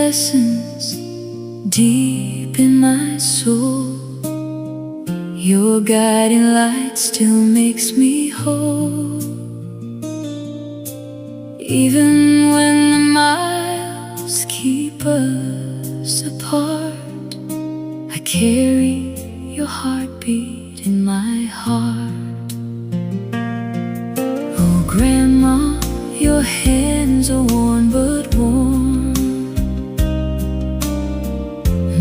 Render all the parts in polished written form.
essence deep in my soul. Your guiding light still makes me whole. Even when the miles keep us apart, I carry your heartbeat in my heart. Oh, Grandma, your hands are worn but warm,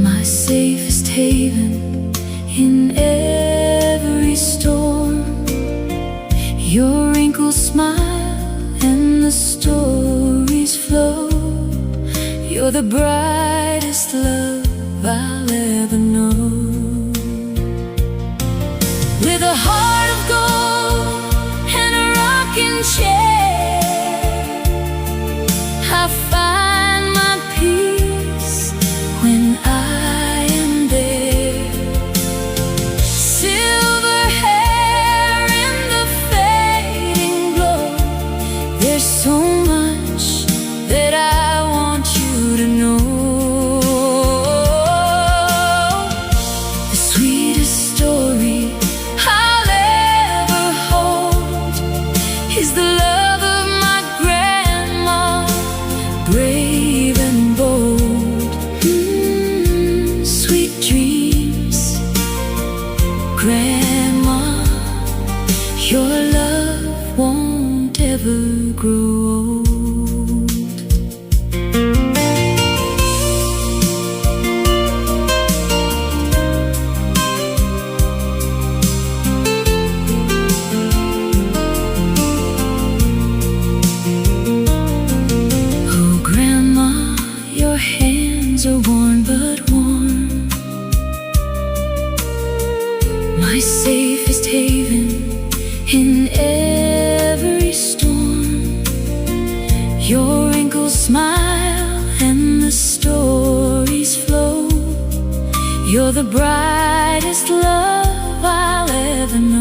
my safest haven in every storm. Your wrinkles smile and the stories flow. You're the brightest love I'll ever know. With a heart of gold and a rocking chair, I find my peace when I am there. Silver hair in the fading glow, there's so much that I want you to know. The sweetest story I'll ever hold is the love of my grandma, brave and bold. Sweet dreams, Grandma, your love won't ever grow old. Oh, Grandma, your hands are worn but warm, my safest haven in every storm. Your wrinkles smile and the stories flow. You're the brightest love I'll ever know.